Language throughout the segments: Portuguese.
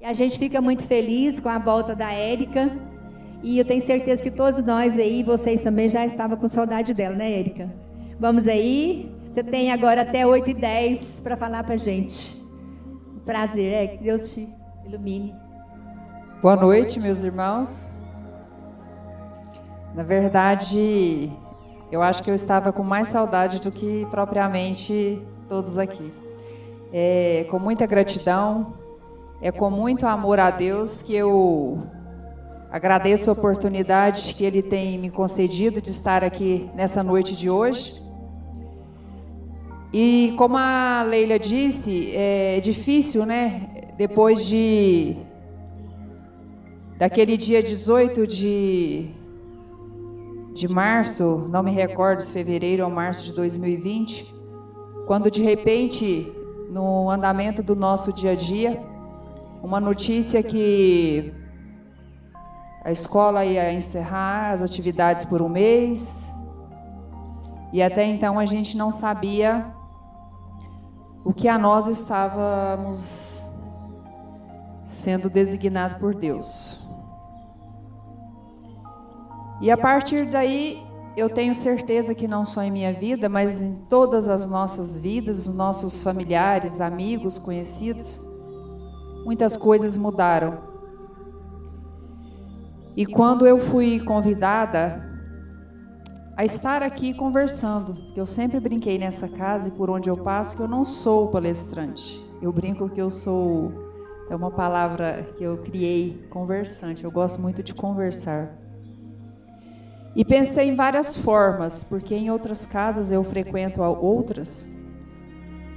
E a gente fica muito feliz com a volta da Érica. E eu tenho certeza que todos nós aí, vocês também já estavam com saudade dela, né, Érica? Vamos aí. Você tem agora até 8h10 para falar para a gente. Prazer, que Deus te ilumine. Boa noite, meus irmãos. Na verdade, eu acho que eu estava com mais saudade do que propriamente todos aqui. Com muita gratidão, com muito amor a Deus que eu agradeço a oportunidade que Ele tem me concedido de estar aqui nessa noite de hoje. E como a Leila disse, é difícil, né? Depois daquele dia 18 de março, não me recordo se fevereiro ou março de 2020, quando de repente, no andamento do nosso dia a dia, uma notícia que a escola ia encerrar as atividades por um mês, e até então a gente não sabia o que a nós estávamos sendo designado por Deus. E a partir daí, eu tenho certeza que não só em minha vida, mas em todas as nossas vidas, os nossos familiares, amigos, conhecidos, muitas coisas mudaram. E quando eu fui convidada a estar aqui conversando, que eu sempre brinquei nessa casa e por onde eu passo que eu não sou palestrante. Eu brinco que eu sou, é uma palavra que eu criei, conversante. Eu gosto muito de conversar. E pensei em várias formas, porque em outras casas eu frequento outras.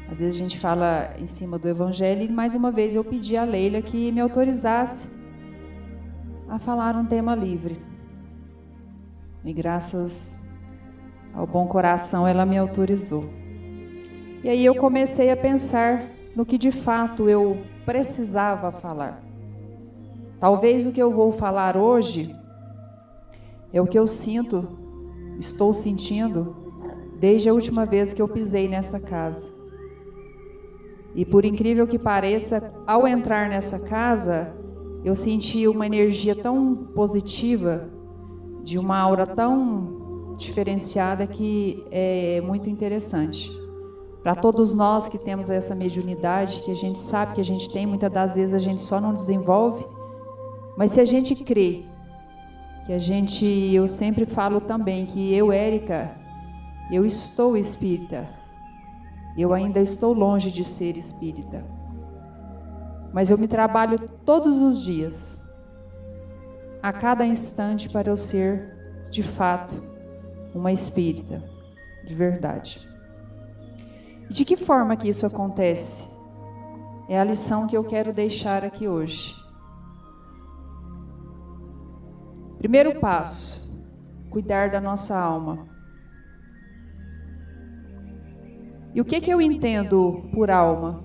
Às vezes a gente fala em cima do evangelho e mais uma vez eu pedi a Leila que me autorizasse a falar um tema livre. E graças ao bom coração ela me autorizou. E aí eu comecei a pensar no que de fato eu precisava falar. Talvez o que eu vou falar hoje é o que eu estou sentindo desde a última vez que eu pisei nessa casa. E por incrível que pareça, ao entrar nessa casa, eu senti uma energia tão positiva, de uma aura tão diferenciada que é muito interessante. Para todos nós que temos essa mediunidade, que a gente sabe que a gente tem, muitas das vezes a gente só não desenvolve, mas se a gente crê, eu sempre falo também que eu, Érica, eu estou espírita. Eu ainda estou longe de ser espírita. Mas eu me trabalho todos os dias, a cada instante, para eu ser, de fato, uma espírita, de verdade. De que forma que isso acontece? É a lição que eu quero deixar aqui hoje. Primeiro passo, cuidar da nossa alma. E o que eu entendo por alma?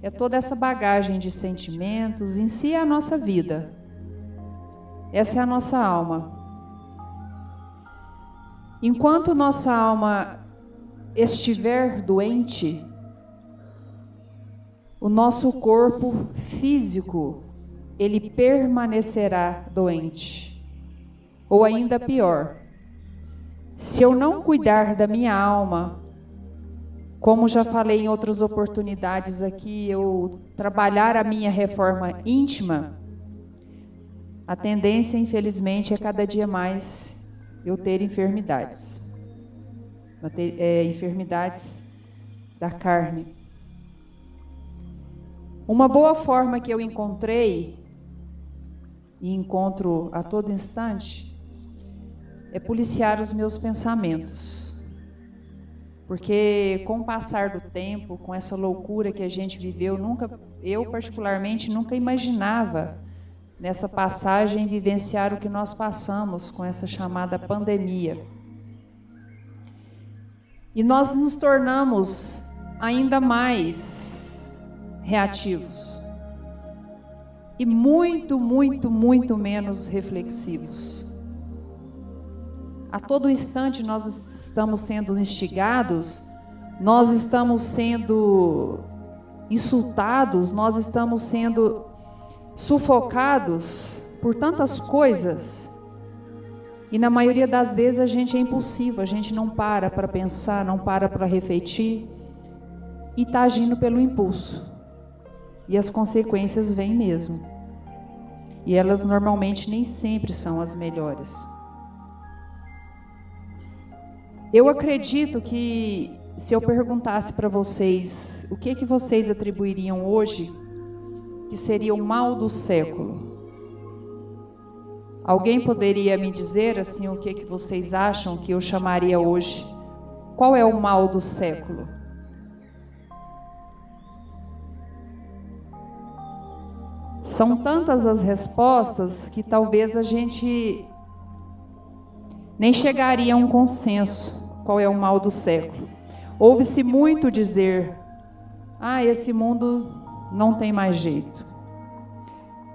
É toda essa bagagem de sentimentos, em si é a nossa vida. Essa é a nossa alma. Enquanto nossa alma estiver doente, o nosso corpo físico, ele permanecerá doente. Ou ainda pior, se eu não cuidar da minha alma, como já falei em outras oportunidades aqui, eu trabalhar a minha reforma íntima, a tendência, infelizmente, é cada dia mais eu ter enfermidades. Enfermidades da carne. Uma boa forma que eu encontrei, e encontro a todo instante, é policiar os meus pensamentos. Porque com o passar do tempo, com essa loucura que a gente viveu, eu particularmente nunca imaginava nessa passagem vivenciar o que nós passamos com essa chamada pandemia. E nós nos tornamos ainda mais reativos e muito, muito, muito menos reflexivos. A todo instante nós estamos sendo instigados, nós estamos sendo insultados, nós estamos sendo sufocados por tantas coisas, e na maioria das vezes a gente é impulsivo, a gente não para pensar, não para refletir, e está agindo pelo impulso. E as consequências vêm mesmo. E elas normalmente nem sempre são as melhores. Eu acredito que se eu perguntasse para vocês o que vocês atribuiriam hoje que seria o mal do século, alguém poderia me dizer assim o que vocês acham que eu chamaria hoje? Qual é o mal do século? São tantas as respostas que talvez a gente nem chegaria a um consenso. Qual é o mal do século? Ouve-se muito dizer: esse mundo não tem mais jeito.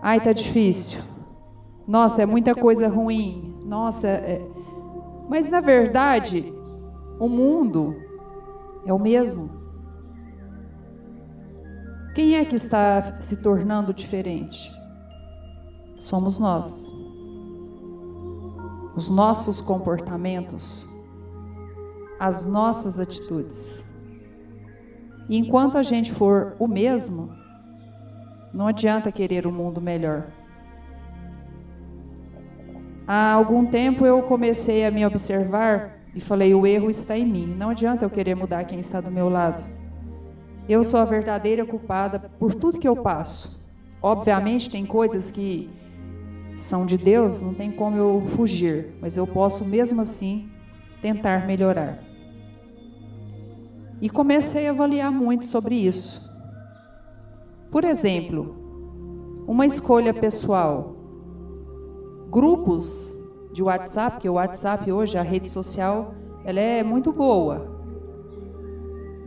Tá difícil. Nossa, é muita coisa ruim. Nossa, Mas na verdade, o mundo é o mesmo. Quem é que está se tornando diferente? Somos nós. Os nossos comportamentos, as nossas atitudes. E enquanto a gente for o mesmo, não adianta querer um mundo melhor. Há algum tempo eu comecei a me observar e falei: o erro está em mim. Não adianta eu querer mudar quem está do meu lado. Eu sou a verdadeira culpada por tudo que eu passo. Obviamente tem coisas que são de Deus, não tem como eu fugir, mas eu posso mesmo assim tentar melhorar. E comecei a avaliar muito sobre isso. Por exemplo, uma escolha pessoal. Grupos de WhatsApp, porque o WhatsApp hoje, a rede social, ela é muito boa.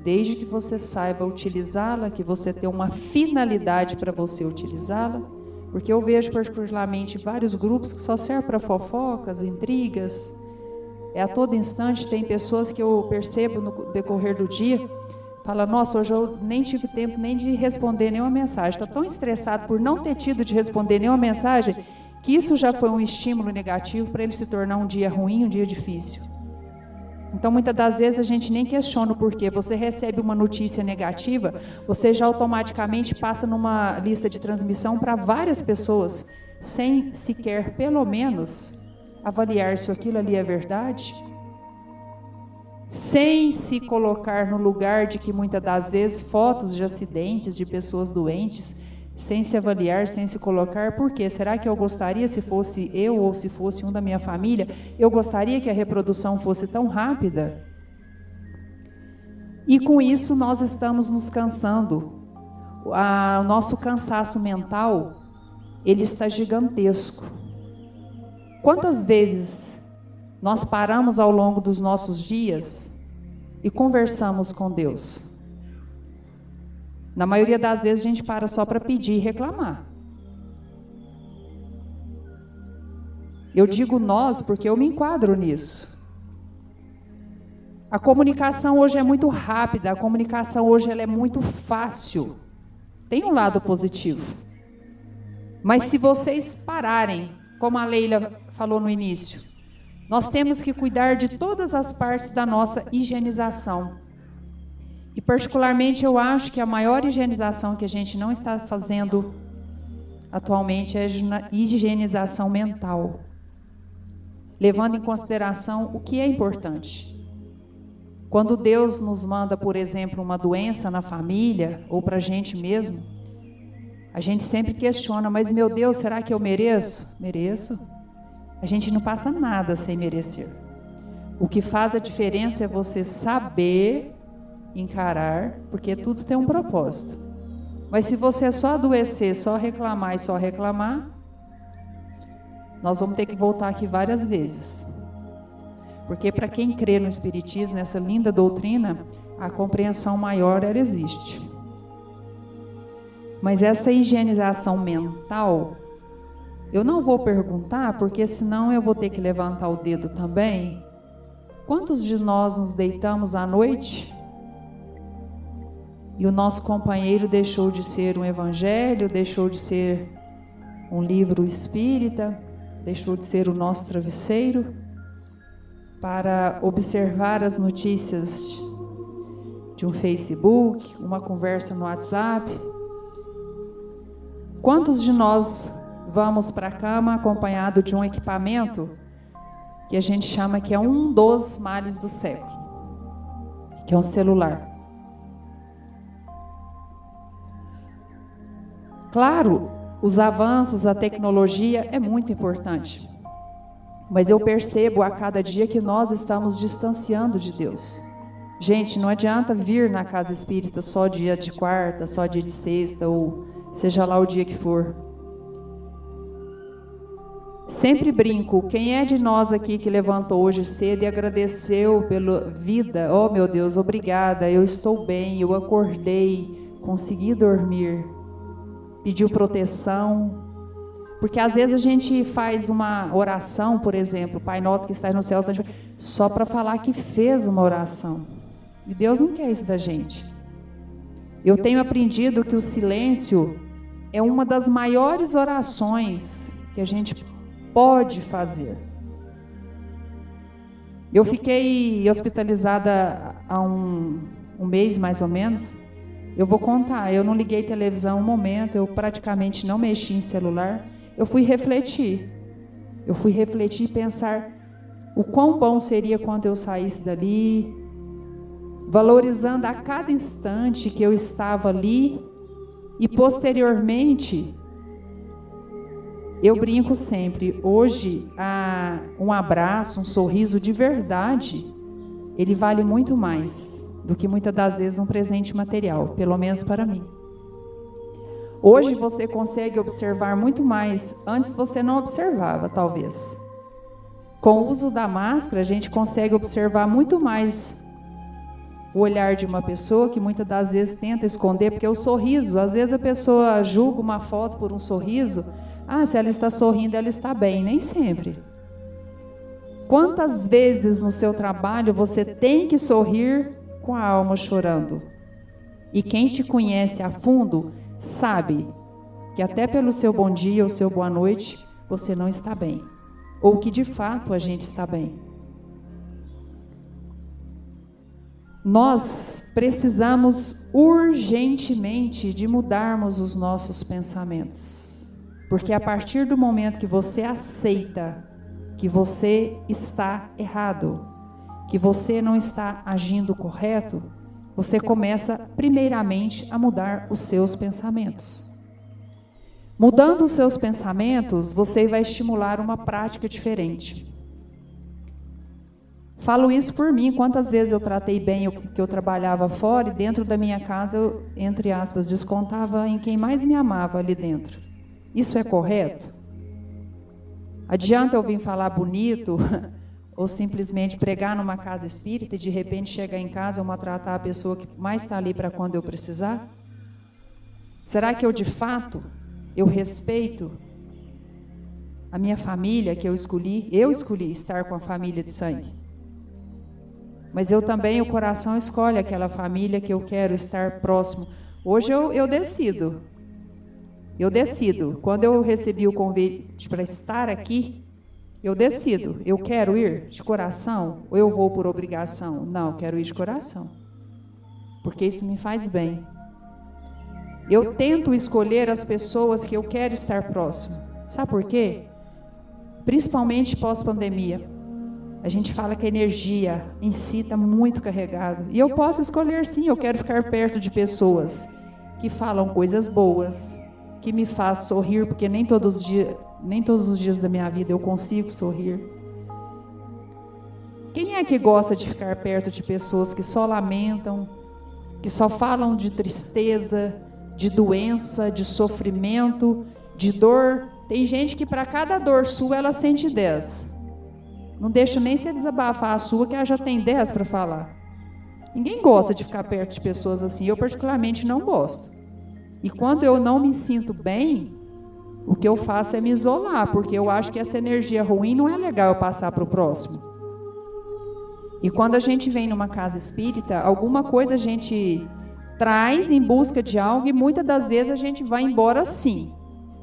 Desde que você saiba utilizá-la, que você tenha uma finalidade para você utilizá-la. Porque eu vejo particularmente vários grupos que só servem para fofocas, intrigas. A todo instante tem pessoas que eu percebo no decorrer do dia, fala: nossa, hoje eu nem tive tempo nem de responder nenhuma mensagem. Está tão estressado por não ter tido de responder nenhuma mensagem, que isso já foi um estímulo negativo para ele se tornar um dia ruim, um dia difícil. Então, muitas das vezes a gente nem questiona o porquê. Você recebe uma notícia negativa, você já automaticamente passa numa lista de transmissão para várias pessoas, sem sequer, pelo menos, avaliar se aquilo ali é verdade, sem se colocar no lugar de que muitas das vezes fotos de acidentes, de pessoas doentes, sem se avaliar, sem se colocar. Por quê? Será que eu gostaria, se fosse eu ou se fosse um da minha família, eu gostaria que a reprodução fosse tão rápida? E com isso nós estamos nos cansando. O nosso cansaço mental, ele está gigantesco. Quantas vezes nós paramos ao longo dos nossos dias e conversamos com Deus? Na maioria das vezes a gente para só para pedir e reclamar. Eu digo nós porque eu me enquadro nisso. A comunicação hoje é muito rápida, a comunicação hoje ela é muito fácil. Tem um lado positivo. Mas se vocês pararem, como a Leila falou no início, nós temos que cuidar de todas as partes da nossa higienização. E particularmente eu acho que a maior higienização que a gente não está fazendo atualmente é a higienização mental. Levando em consideração o que é importante. Quando Deus nos manda, por exemplo, uma doença na família, ou para a gente mesmo, a gente sempre questiona: mas meu Deus, será que eu mereço? Mereço. A gente não passa nada sem merecer. O que faz a diferença é você saber encarar, porque tudo tem um propósito. Mas se você só adoecer, só reclamar e só reclamar, nós vamos ter que voltar aqui várias vezes. Porque para quem crê no Espiritismo, nessa linda doutrina, a compreensão maior ela existe. Mas essa higienização mental, eu não vou perguntar, porque senão eu vou ter que levantar o dedo também. Quantos de nós nos deitamos à noite e o nosso companheiro deixou de ser um evangelho, deixou de ser um livro espírita, deixou de ser o nosso travesseiro, para observar as notícias de um Facebook, uma conversa no WhatsApp. Quantos de nós vamos para a cama acompanhado de um equipamento que a gente chama que é um dos males do século, que é um celular? Claro, os avanços, a tecnologia é muito importante, mas eu percebo a cada dia que nós estamos distanciando de Deus. Gente, não adianta vir na casa espírita só dia de quarta, só dia de sexta, ou seja lá o dia que for. Sempre brinco, quem é de nós aqui que levantou hoje cedo e agradeceu pela vida? Oh, meu Deus, obrigada, eu estou bem, eu acordei, consegui dormir. Pediu proteção, porque às vezes a gente faz uma oração, por exemplo, Pai Nosso que estás no céu, só para falar que fez uma oração. E Deus não quer isso da gente. Eu tenho aprendido que o silêncio é uma das maiores orações que a gente pode fazer. Eu fiquei hospitalizada há um mês mais ou menos. Eu vou contar, eu não liguei televisão um momento, eu praticamente não mexi em celular. Eu fui refletir e pensar o quão bom seria quando eu saísse dali, valorizando a cada instante que eu estava ali. E posteriormente, eu brinco sempre, hoje um abraço, um sorriso de verdade, ele vale muito mais do que muitas das vezes um presente material, pelo menos para mim. Hoje você consegue observar muito mais, antes você não observava, talvez. Com o uso da máscara, a gente consegue observar muito mais o olhar de uma pessoa que muitas das vezes tenta esconder, porque o sorriso, às vezes a pessoa julga uma foto por um sorriso, se ela está sorrindo, ela está bem, nem sempre. Quantas vezes no seu trabalho você tem que sorrir com a alma chorando? E quem te conhece a fundo sabe que até pelo seu bom dia ou seu boa noite você não está bem, ou que de fato a gente está bem. Nós precisamos urgentemente de mudarmos os nossos pensamentos, porque a partir do momento que você aceita que você está errado, que você não está agindo correto, você começa primeiramente a mudar os seus pensamentos. Mudando os seus pensamentos, você vai estimular uma prática diferente. Falo isso por mim, quantas vezes eu tratei bem o que eu trabalhava fora e dentro da minha casa eu, entre aspas, descontava em quem mais me amava ali dentro. Isso é correto? Adianta eu vir falar bonito ou simplesmente pregar numa casa espírita e de repente chegar em casa eu maltratar a pessoa que mais está ali para quando eu precisar? Será que eu de fato, eu respeito a minha família que eu escolhi estar com a família de sangue? Mas eu também, o coração escolhe aquela família que eu quero estar próximo. Hoje eu decido. Eu decido. Quando eu recebi o convite para estar aqui, eu decido. Eu quero ir de coração ou eu vou por obrigação? Não, eu quero ir de coração. Porque isso me faz bem. Eu tento escolher as pessoas que eu quero estar próximo. Sabe por quê? Principalmente pós-pandemia. A gente fala que a energia em si está muito carregada. E eu posso escolher sim, eu quero ficar perto de pessoas que falam coisas boas, que me faz sorrir, porque nem todos os dias da minha vida eu consigo sorrir. Quem é que gosta de ficar perto de pessoas que só lamentam, que só falam de tristeza, de doença, de sofrimento, de dor? Tem gente que para cada dor sua ela sente 10. Não deixa nem você desabafar a sua, que ela já tem 10 para falar. Ninguém gosta de ficar perto de pessoas assim. Eu particularmente não gosto. E quando eu não me sinto bem, o que eu faço é me isolar, porque eu acho que essa energia ruim não é legal eu passar para o próximo. E quando a gente vem numa casa espírita, alguma coisa a gente traz em busca de algo e muitas das vezes a gente vai embora sim.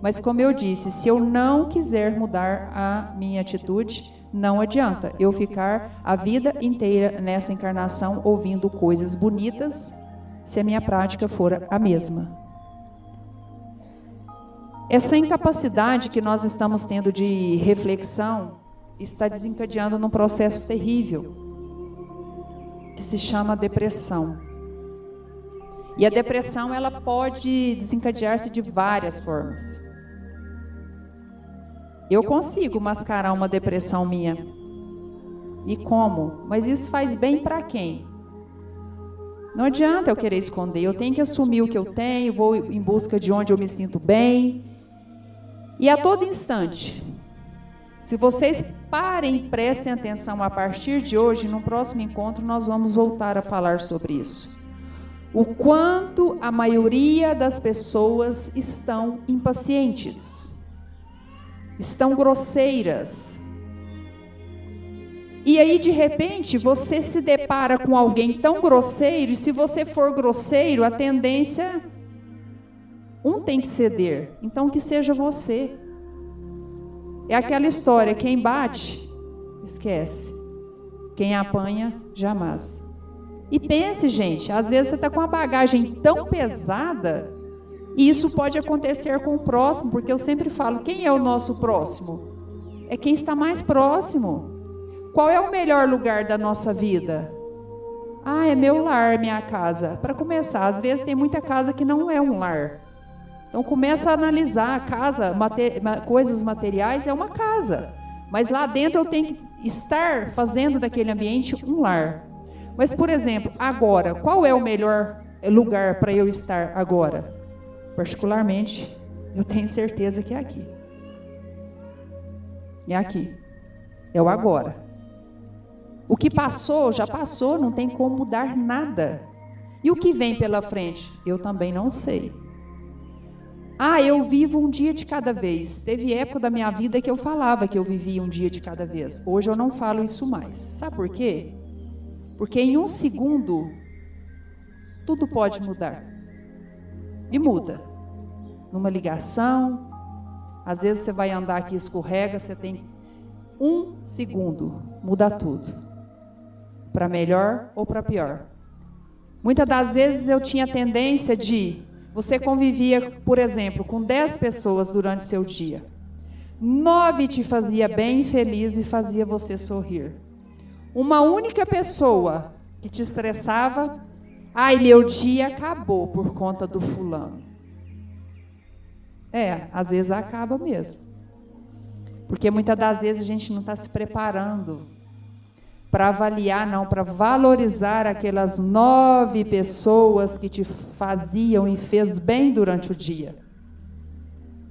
Mas como eu disse, se eu não quiser mudar a minha atitude, não adianta eu ficar a vida inteira nessa encarnação ouvindo coisas bonitas, se a minha prática for a mesma. Essa incapacidade que nós estamos tendo de reflexão está desencadeando num processo terrível, que se chama depressão. E a depressão, ela pode desencadear-se de várias formas. Eu consigo mascarar uma depressão minha. E como? Mas isso faz bem para quem? Não adianta eu querer esconder, eu tenho que assumir o que eu tenho, vou em busca de onde eu me sinto bem. E a todo instante, se vocês parem e prestem atenção a partir de hoje, no próximo encontro nós vamos voltar a falar sobre isso. O quanto a maioria das pessoas estão impacientes, estão grosseiras. E aí, de repente, você se depara com alguém tão grosseiro, e se você for grosseiro, a tendência, um tem que ceder, então que seja você. É aquela história, quem bate, esquece. Quem apanha, jamais. E pense, gente, às vezes você está com uma bagagem tão pesada, e isso pode acontecer com o próximo, porque eu sempre falo, quem é o nosso próximo? É quem está mais próximo. Qual é o melhor lugar da nossa vida? Ah, é meu lar, minha casa. Para começar, às vezes tem muita casa que não é um lar. Então começa a analisar a casa, coisas materiais é uma casa. Mas lá dentro eu tenho que estar fazendo daquele ambiente um lar. Mas, por exemplo, agora, qual é o melhor lugar para eu estar agora? Particularmente, eu tenho certeza que é aqui. É aqui. É o agora. O que passou, já passou, não tem como mudar nada. E o que vem pela frente? Eu também não sei. Ah, eu vivo um dia de cada vez. Teve época da minha vida que eu falava que eu vivia um dia de cada vez. Hoje eu não falo isso mais. Sabe por quê? Porque em um segundo, tudo pode mudar. E muda. Numa ligação, às vezes você vai andar aqui, escorrega, você tem um segundo, muda tudo. Para melhor ou para pior. Muitas das vezes eu tinha tendência de... Você convivia, por exemplo, com 10 pessoas durante seu dia. 9 te fazia bem e feliz e fazia você sorrir. Uma única pessoa que te estressava, ai, meu dia acabou por conta do fulano. Às vezes acaba mesmo. Porque muitas das vezes a gente não está se preparando para avaliar, não, para valorizar aquelas 9 pessoas que te faziam e fez bem durante o dia.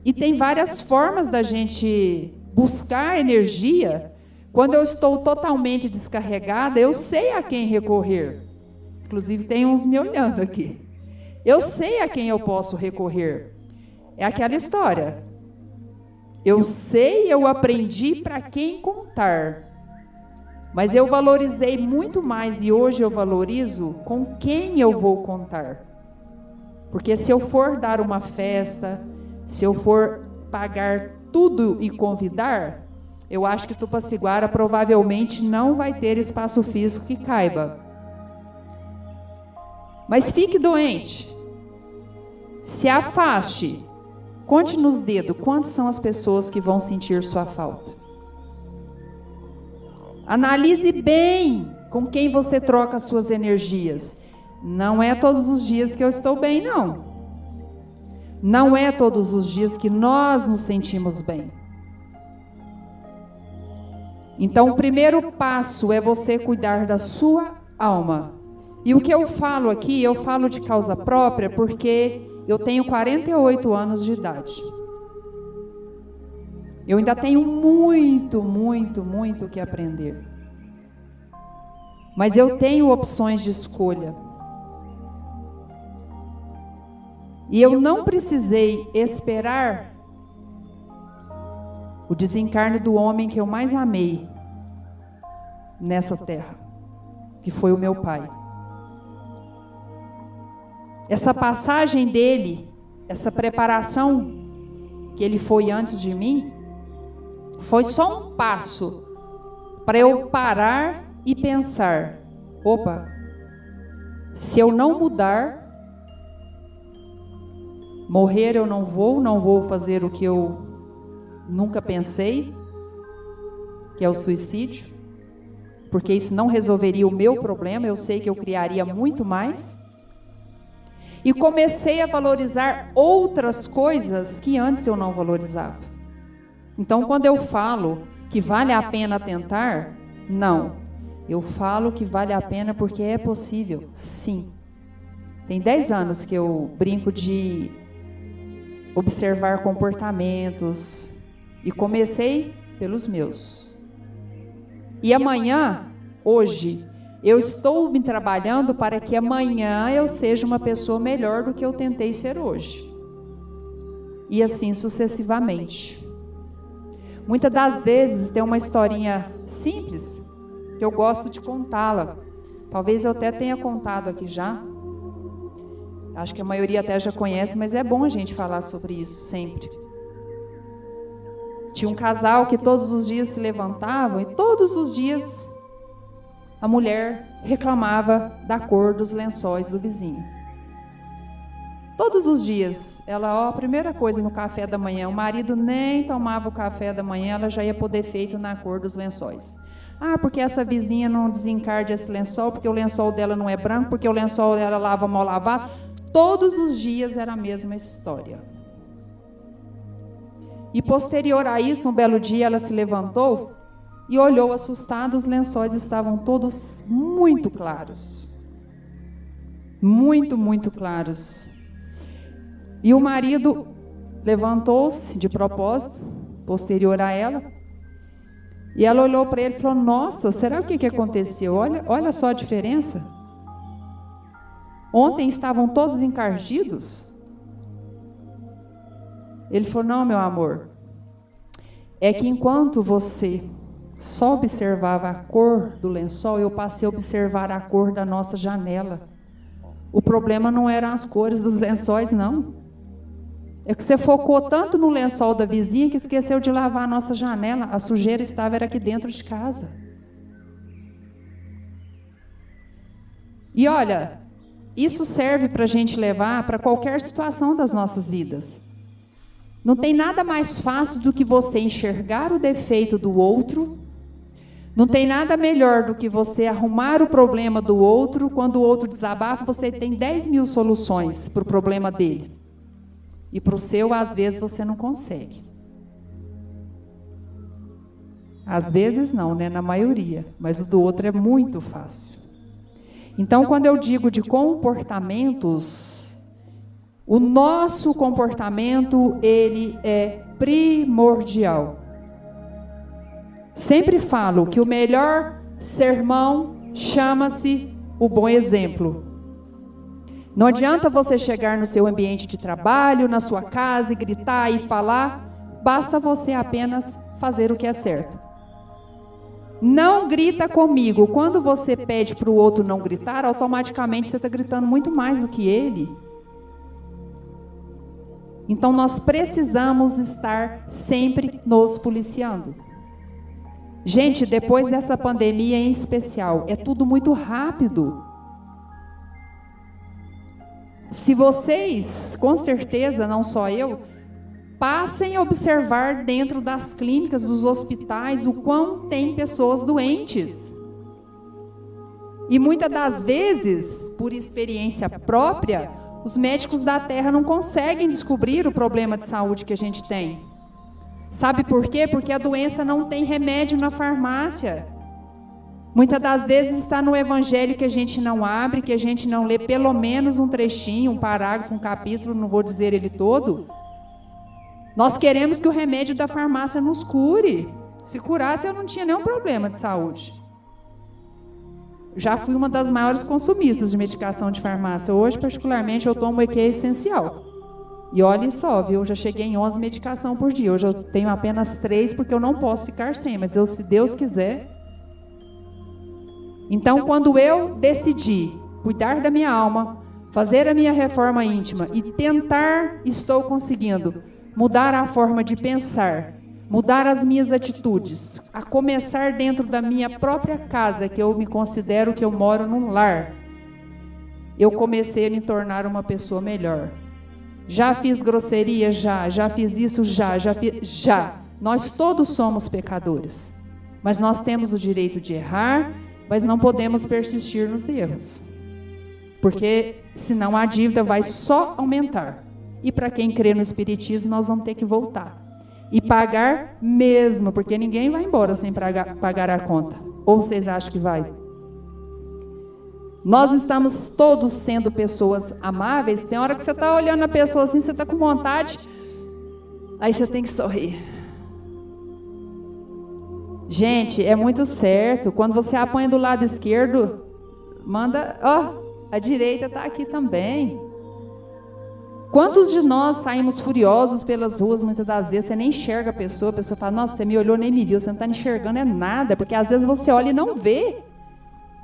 E tem várias formas da gente buscar energia. Quando eu estou totalmente descarregada, eu sei a quem recorrer. Inclusive, tem uns me olhando aqui. Eu sei a quem eu posso recorrer. É aquela história. Eu sei, eu aprendi para quem contar. Mas eu valorizei muito mais e hoje eu valorizo com quem eu vou contar. Porque se eu for dar uma festa, se eu for pagar tudo e convidar, eu acho que Tupaciguara provavelmente não vai ter espaço físico que caiba. Mas fique doente. Se afaste. Conte nos dedos quantas são as pessoas que vão sentir sua falta. Analise bem com quem você troca as suas energias. Não é todos os dias que eu estou bem, não. Não é todos os dias que nós nos sentimos bem. Então, o primeiro passo é você cuidar da sua alma. E o que eu falo aqui, eu falo de causa própria porque eu tenho 48 anos de idade. Eu ainda tenho muito o que aprender. Mas eu tenho opções de escolha. E eu não precisei esperar o desencarne do homem que eu mais amei nessa terra, que foi o meu pai. Essa passagem dele, essa preparação que ele foi antes de mim, foi só um passo para eu parar e pensar: opa, se eu não mudar, morrer eu não vou fazer o que eu nunca pensei, que é o suicídio, porque isso não resolveria o meu problema, eu sei que eu criaria muito mais. E comecei a valorizar outras coisas que antes eu não valorizava. Então, quando eu falo que vale a pena tentar, não. Eu falo que vale a pena porque é possível, sim. Tem 10 anos que eu brinco de observar comportamentos e comecei pelos meus. E amanhã, hoje, eu estou me trabalhando para que amanhã eu seja uma pessoa melhor do que eu tentei ser hoje. E assim sucessivamente. Muitas das vezes tem uma historinha simples que eu gosto de contá-la. Talvez eu até tenha contado aqui já. Acho que a maioria até já conhece, mas é bom a gente falar sobre isso sempre. Tinha um casal que todos os dias se levantavam e todos os dias a mulher reclamava da cor dos lençóis do vizinho. Todos os dias, ela, a primeira coisa no café da manhã, o marido nem tomava o café da manhã, ela já ia pôr defeito na cor dos lençóis. Ah, porque essa vizinha não desencarde esse lençol, porque o lençol dela não é branco, porque o lençol dela lava mal lavado. Todos os dias era a mesma história. E posterior a isso, um belo dia, ela se levantou e olhou assustada, os lençóis estavam todos muito claros. Muito, muito claros. E o marido levantou-se de propósito, posterior a ela, e ela olhou para ele e falou: nossa, será o que aconteceu? Olha só a diferença. Ontem estavam todos encardidos. Ele falou: não, meu amor, é que enquanto você só observava a cor do lençol, eu passei a observar a cor da nossa janela. O problema não eram as cores dos lençóis, não. É que você focou tanto no lençol da vizinha que esqueceu de lavar a nossa janela. A sujeira estava aqui dentro de casa. E olha, isso serve para a gente levar para qualquer situação das nossas vidas. Não tem nada mais fácil do que você enxergar o defeito do outro. Não tem nada melhor do que você arrumar o problema do outro. Quando o outro desabafa, você tem 10 mil soluções para o problema dele. E para o seu, às vezes, você não consegue. Às vezes não, né? Na maioria. Mas o do outro é muito fácil. Então, quando eu digo de comportamentos, o nosso comportamento, ele é primordial. Sempre falo que o melhor sermão chama-se o bom exemplo. Não adianta você chegar no seu ambiente de trabalho, na sua casa, e gritar e falar. Basta você apenas fazer o que é certo. Não grita comigo. Quando você pede para o outro não gritar, automaticamente você está gritando muito mais do que ele. Então nós precisamos estar sempre nos policiando. Gente, depois dessa pandemia em especial, é tudo muito rápido. Se vocês, com certeza, não só eu, passem a observar dentro das clínicas, dos hospitais, o quão tem pessoas doentes. E muitas das vezes, por experiência própria, os médicos da Terra não conseguem descobrir o problema de saúde que a gente tem. Sabe por quê? Porque a doença não tem remédio na farmácia. Muitas das vezes está no evangelho que a gente não abre, que a gente não lê pelo menos um trechinho, um parágrafo, um capítulo, não vou dizer ele todo. Nós queremos que o remédio da farmácia nos cure. Se curasse, eu não tinha nenhum problema de saúde. Já fui uma das maiores consumistas de medicação de farmácia. Hoje, particularmente, eu tomo EQ essencial. E olha só, viu? Eu já cheguei em 11 medicações por dia. Hoje eu tenho apenas 3 porque eu não posso ficar sem. Mas se Deus quiser... Então, quando eu decidi cuidar da minha alma, fazer a minha reforma íntima e tentar, estou conseguindo mudar a forma de pensar, mudar as minhas atitudes, a começar dentro da minha própria casa, que eu me considero que eu moro num lar, eu comecei a me tornar uma pessoa melhor. Já fiz grosseria? Já fiz isso? Já. Nós todos somos pecadores, mas nós temos o direito de errar, mas não podemos persistir nos erros, porque senão a dívida vai só aumentar. E para quem crê no Espiritismo, nós vamos ter que voltar e pagar mesmo, porque ninguém vai embora sem pagar a conta. Ou vocês acham que vai? Nós estamos todos sendo pessoas amáveis. Tem hora que você está olhando a pessoa assim, você está com vontade, aí você tem que sorrir. Gente, é muito certo. Quando você apanha do lado esquerdo, manda, a direita está aqui também. Quantos de nós saímos furiosos pelas ruas, muitas das vezes, você nem enxerga a pessoa fala, nossa, você me olhou, nem me viu, você não está enxergando é nada, porque às vezes você olha e não vê.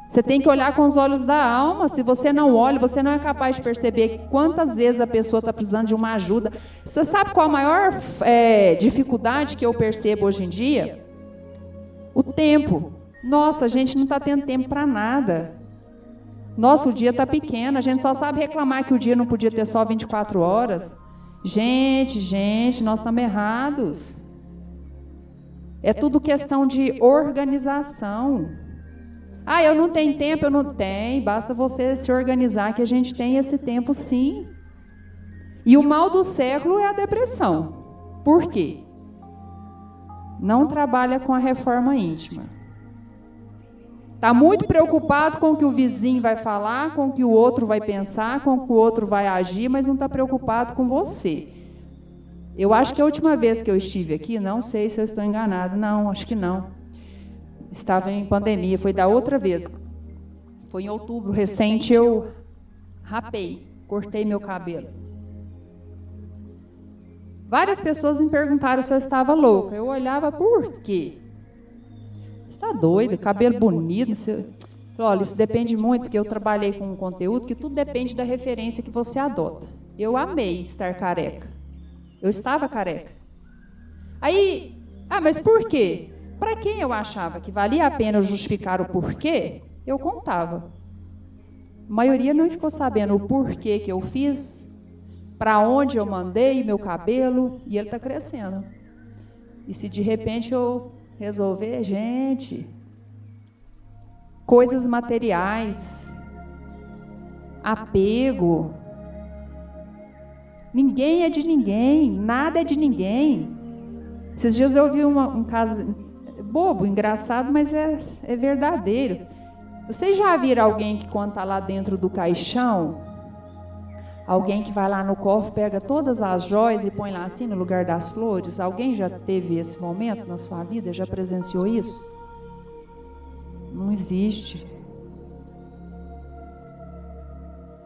Você tem que olhar com os olhos da alma. Se você não olha, você não é capaz de perceber quantas vezes a pessoa está precisando de uma ajuda. Você sabe qual a maior dificuldade que eu percebo hoje em dia? O tempo. Nossa, a gente não está tendo tempo para nada. Nossa, o dia está pequeno, a gente só sabe reclamar que o dia não podia ter só 24 horas. Gente, nós estamos errados. É tudo questão de organização. Eu não tenho tempo, eu não tenho. Basta você se organizar que a gente tem esse tempo sim. E o mal do século é a depressão. Por quê? Não trabalha com a reforma íntima. Está muito preocupado com o que o vizinho vai falar, com o que o outro vai pensar, com o que o outro vai agir, mas não está preocupado com você. Eu acho que a última vez que eu estive aqui, não sei se eu estou enganada, não, acho que não. Estava em pandemia, foi da outra vez. Foi em outubro recente, eu rapei, cortei meu cabelo. Várias pessoas me perguntaram se eu estava louca. Eu olhava, por quê? Você está doido? Cabelo bonito? Olha, isso depende muito, porque eu trabalhei com um conteúdo que tudo depende da referência que você adota. Eu amei estar careca. Eu estava careca. Aí, mas por quê? Para quem eu achava que valia a pena eu justificar o porquê, eu contava. A maioria não ficou sabendo o porquê que eu fiz, para onde eu mandei meu cabelo, e ele está crescendo. E se de repente eu resolver, gente, coisas materiais, apego, ninguém é de ninguém, nada é de ninguém. Esses dias eu ouvi um caso bobo, engraçado, mas é verdadeiro. Vocês já viram alguém que quando está lá dentro do caixão, alguém que vai lá no cofre, pega todas as joias e põe lá assim no lugar das flores? Alguém já teve esse momento na sua vida? Já presenciou isso? Não existe.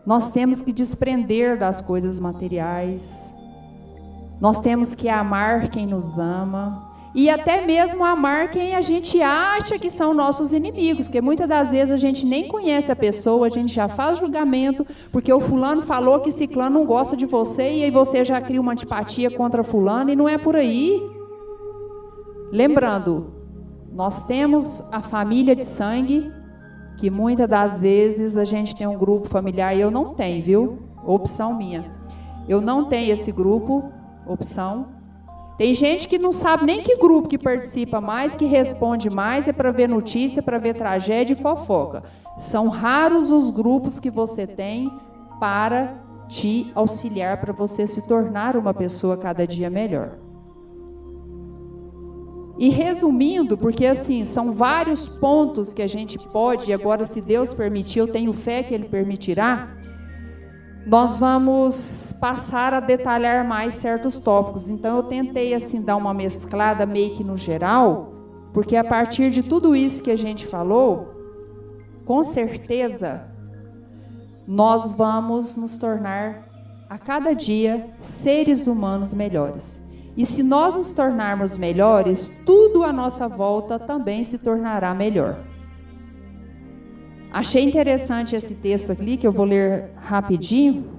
Nós temos que desprender das coisas materiais. Nós temos que amar quem nos ama. E até mesmo amar quem a gente acha que são nossos inimigos, porque muitas das vezes a gente nem conhece a pessoa, a gente já faz julgamento, porque o fulano falou que ciclano não gosta de você, e aí você já cria uma antipatia contra fulano, e não é por aí. Lembrando, nós temos a família de sangue, que muitas das vezes a gente tem um grupo familiar, e eu não tenho, viu? Opção minha. Eu não tenho esse grupo, opção. Tem gente que não sabe nem que grupo que participa mais, que responde mais, é para ver notícia, para ver tragédia e fofoca. São raros os grupos que você tem para te auxiliar, para você se tornar uma pessoa cada dia melhor. E resumindo, porque assim, são vários pontos que a gente pode, e agora se Deus permitir, eu tenho fé que Ele permitirá, nós vamos passar a detalhar mais certos tópicos. Então eu tentei assim dar uma mesclada meio que no geral, porque a partir de tudo isso que a gente falou, com certeza nós vamos nos tornar a cada dia seres humanos melhores. E se nós nos tornarmos melhores, tudo à nossa volta também se tornará melhor. Achei interessante esse texto aqui, que eu vou ler rapidinho.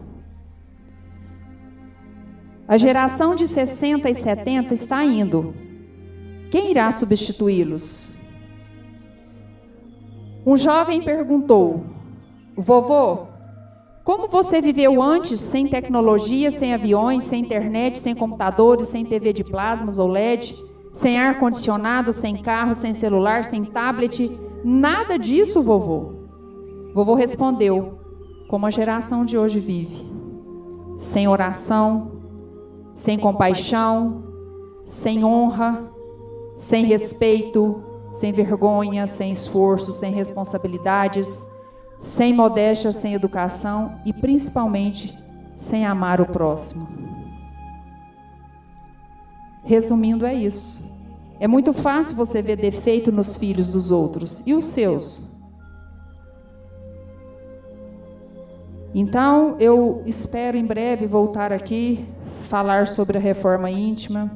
A geração de 60 e 70 está indo. Quem irá substituí-los? Um jovem perguntou: vovô, como você viveu antes sem tecnologia, sem aviões, sem internet, sem computadores, sem TV de plasmas ou LED, sem ar-condicionado, sem carro, sem celular, sem tablet? Nada disso, vovô. Vovô respondeu: como a geração de hoje vive. Sem oração, sem compaixão, sem honra, sem respeito, sem vergonha, sem esforço, sem responsabilidades, sem modéstia, sem educação e, principalmente, sem amar o próximo. Resumindo, é isso. É muito fácil você ver defeito nos filhos dos outros. E os seus? Então, eu espero em breve voltar aqui, falar sobre a reforma íntima,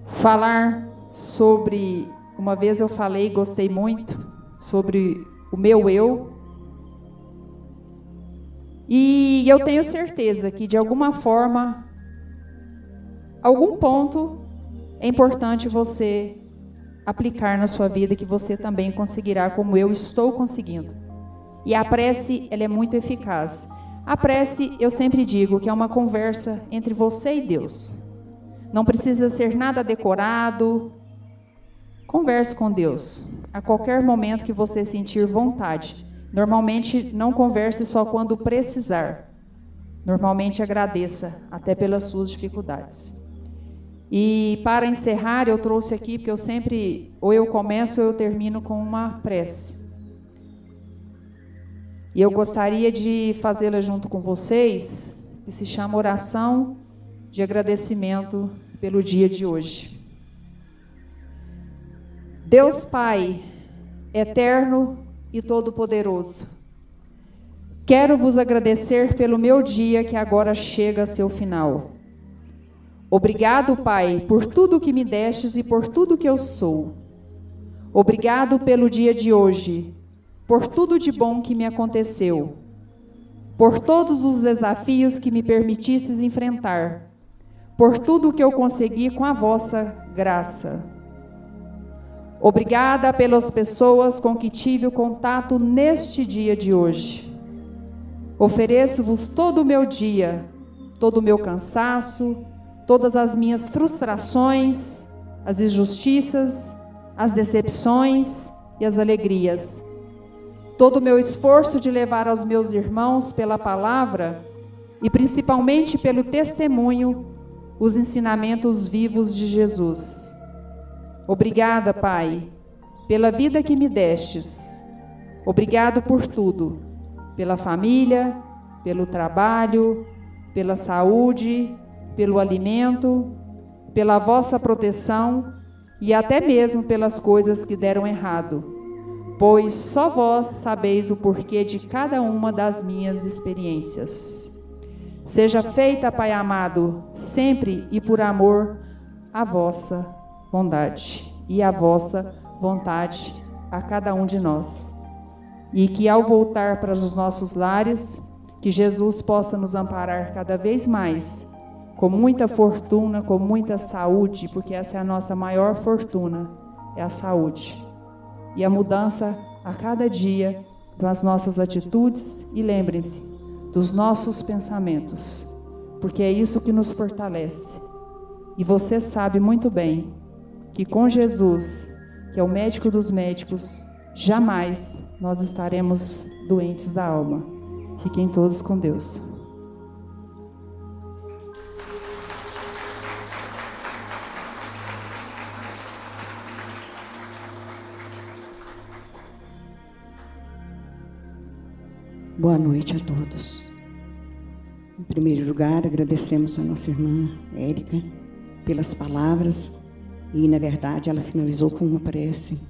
falar sobre, uma vez eu falei, gostei muito, sobre o meu eu. E eu tenho certeza que, de alguma forma, algum ponto é importante você aplicar na sua vida, que você também conseguirá, como eu estou conseguindo. E a prece, ela é muito eficaz. A prece, eu sempre digo que é uma conversa entre você e Deus. Não precisa ser nada decorado. Converse com Deus a qualquer momento que você sentir vontade. Normalmente, não converse só quando precisar. Normalmente, agradeça, até pelas suas dificuldades. E para encerrar, eu trouxe aqui, porque eu sempre, ou eu começo ou eu termino com uma prece. E eu gostaria de fazê-la junto com vocês, que se chama Oração de Agradecimento pelo dia de hoje. Deus Pai, eterno e todo-poderoso, quero vos agradecer pelo meu dia que agora chega a seu final. Obrigado, Pai, por tudo que me destes e por tudo que eu sou. Obrigado pelo dia de hoje, por tudo de bom que me aconteceu, por todos os desafios que me permitistes enfrentar, por tudo que eu consegui com a vossa graça. Obrigada pelas pessoas com que tive o contato neste dia de hoje. Ofereço-vos todo o meu dia, todo o meu cansaço, todas as minhas frustrações, as injustiças, as decepções e as alegrias. Todo o meu esforço de levar aos meus irmãos pela palavra e principalmente pelo testemunho os ensinamentos vivos de Jesus. Obrigada, Pai, pela vida que me destes. Obrigado por tudo, pela família, pelo trabalho, pela saúde, pelo alimento, pela vossa proteção e até mesmo pelas coisas que deram errado. Pois só vós sabeis o porquê de cada uma das minhas experiências. Seja feita, Pai amado, sempre e por amor, a vossa bondade e a vossa vontade a cada um de nós. E que ao voltar para os nossos lares, que Jesus possa nos amparar cada vez mais, com muita fortuna, com muita saúde, porque essa é a nossa maior fortuna, é a saúde. E a mudança a cada dia das nossas atitudes e lembrem-se dos nossos pensamentos, porque é isso que nos fortalece. E você sabe muito bem que com Jesus, que é o médico dos médicos, jamais nós estaremos doentes da alma. Fiquem todos com Deus. Boa noite a todos. Em primeiro lugar, agradecemos a nossa irmã Érica pelas palavras e, na verdade, ela finalizou com uma prece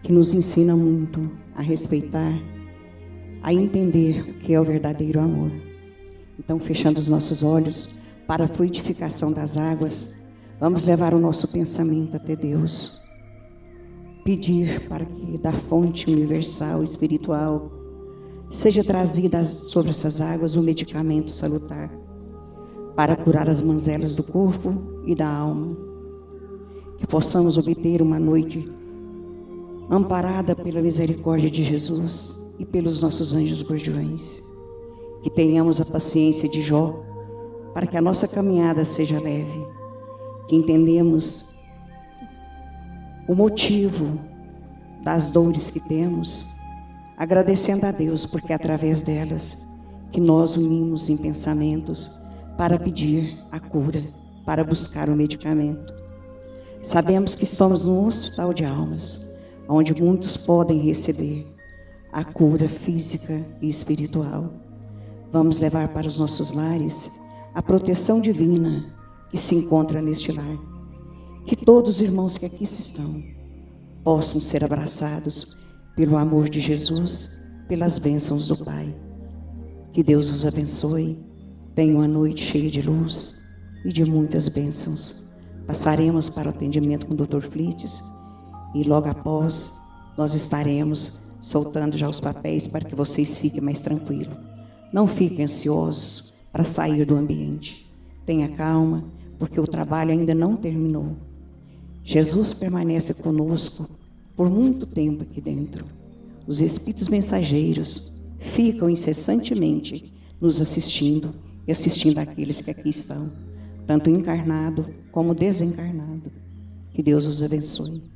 que nos ensina muito a respeitar, a entender o que é o verdadeiro amor. Então, fechando os nossos olhos para a fluidificação das águas, vamos levar o nosso pensamento até Deus. Pedir para que da fonte universal, espiritual, seja trazida sobre essas águas um medicamento salutar. para curar as mazelas do corpo e da alma. Que possamos obter uma noite amparada pela misericórdia de Jesus e pelos nossos anjos guardiões. Que tenhamos a paciência de Jó, para que a nossa caminhada seja leve. Que entendemos o motivo das dores que temos, agradecendo a Deus, porque é através delas que nós unimos em pensamentos para pedir a cura, para buscar o medicamento. Sabemos que estamos num hospital de almas, onde muitos podem receber a cura física e espiritual. Vamos levar para os nossos lares a proteção divina que se encontra neste lar. Que todos os irmãos que aqui estão possam ser abraçados pelo amor de Jesus, pelas bênçãos do Pai. Que Deus os abençoe. Tenha uma noite cheia de luz e de muitas bênçãos. Passaremos para o atendimento com o Dr. Flites e logo após nós estaremos soltando já os papéis para que vocês fiquem mais tranquilos. Não fiquem ansiosos para sair do ambiente. Tenha calma, porque o trabalho ainda não terminou. Jesus permanece conosco por muito tempo aqui dentro. Os espíritos mensageiros ficam incessantemente nos assistindo e assistindo àqueles que aqui estão, tanto encarnado como desencarnado. Que Deus os abençoe.